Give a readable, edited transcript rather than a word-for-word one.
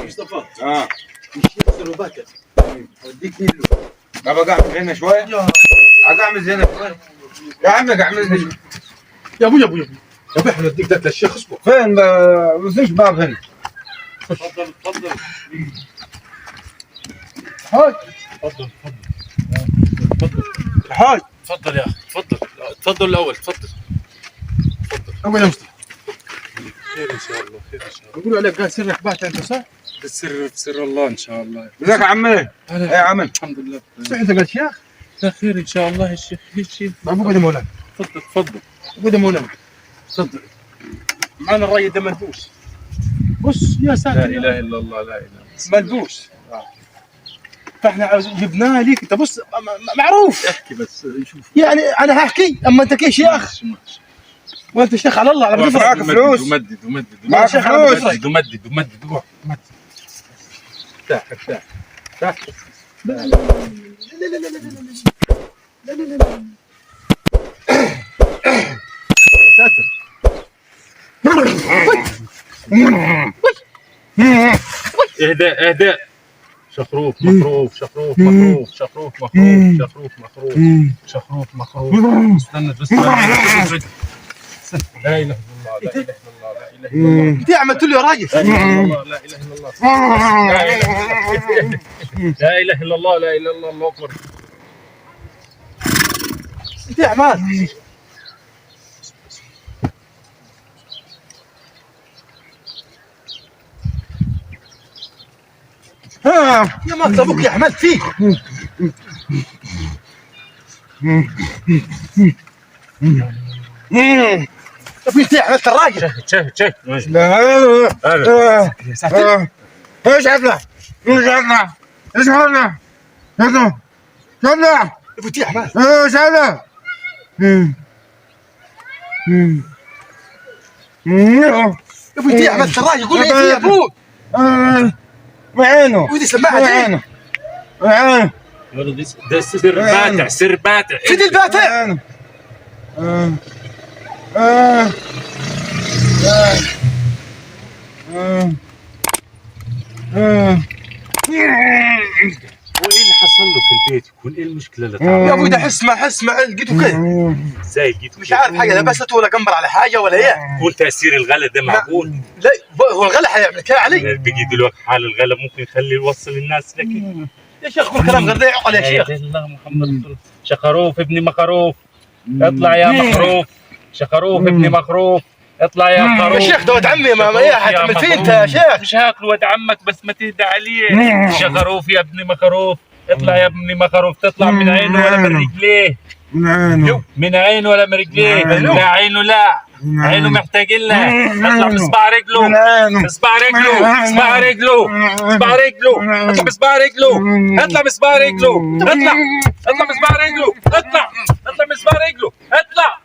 مصطفى الشيخ سلوباتك اوديك له. بابا قاعد هنا شويه. قاعد هنا شويه يا عمي. قاعد شويه يا ابوي احنا نديك ذاك للشيخ. اصبر. فين؟ ما فيش باب هنا. تفضل هاي تفضل هاي تفضل يا اخي، تفضل الاول، تفضل ابو يا مصطفى. خير ان شاء الله، خير ان شاء الله. بيقولوا عليك قال سرك بات انت صح؟ بالسر بسر الله ان شاء الله. ازيك يا عمي؟ ايه يا عمي؟ الحمد لله. صح انت قال شيخ؟ لا خير ان شاء الله يا شيخ. ايش ابو قد مولانا. تفضل قد مولانا. تفضل. معنا الراي ده ملبوس. بص يا ساتر. لا اله الا الله، لا اله الا الله. ملبوس. فاحنا جبناه ليك انت. بص معروف. احكي بس شوف. يعني انا هحكي اما انت كيف شيخ وانت شيخ على الله على معك بفرق. فلوس؟ ومدد معك شيخ على فلوس؟ بفرق. ومدد روح مدد. ارتاح ارتاح. لا لا لا لا لا لا لا لا لا. ساتر. اهداء شخروف مخروف شخروف مخروف شخروف مخروف شخروف مخروف شخروف مخروف. استنى بس. لا اله الا الله، لا اله الا الله، لا اله الا الله. انت عملت له يا راجل. لا اله الا الله، لا اله الا الله، لا اله الا الله، الله اكبر. انت عمال. يا ما ابوك يا عملت فيه. طب انت عملت الراجل. شاهد لا يا ساتر. ايش عمله؟ ايش عمله؟ ايش عمله؟ شمله ابو تي عمال. ايش عمله؟ ابو تي عملت الراجل. قول لي ايه يا ابوي. وعينه ودي سماعه دي. وعينه ده سر باتع في دي الباتع. هو ايه اللي حصل له في البيت؟ يكون ايه المشكله اللي تعرف؟ يا ابوي ده حسمه لقيته كده. ازاي جيت؟ مش عارف حاجه لبسته ولا قنبر على حاجه ولا ايه. يكون تاثير الغلا ده معقول؟ لا هو الغلا حيعمل كده علي. بيجي دلوقتي حال الغلا ممكن يخلي يوصل الناس. لكن يا شيخ قول كلام غير ده يعقل يا لا شيخ. اله الا الله محمد رسول الله. شخروف ابن مخروف اطلع يا مخروف. شخروف ابن مخروف اطلع يا خروف. يا شيخ ده ولد عمي ما ايه حتعمل فيه انت يا شيخ. مش هاكل ولد عمك بس ما تهدى عليه. شخروف يا ابن مخروف اطلع يا ابن مخروف. تطلع من عينه ولا من رجليه؟ من عينه ولا من رجليه؟ لا عينه لا. عينه محتاج لها. اطلع بصباع رجله. بصباع رجله. بصباع رجله. بصباع رجله. اطلع بصباع رجله. اطلع بصباع رجله. اطلع بصباع رجله. اطلع بصباع رجله. اطلع بصباع رجله. اطلع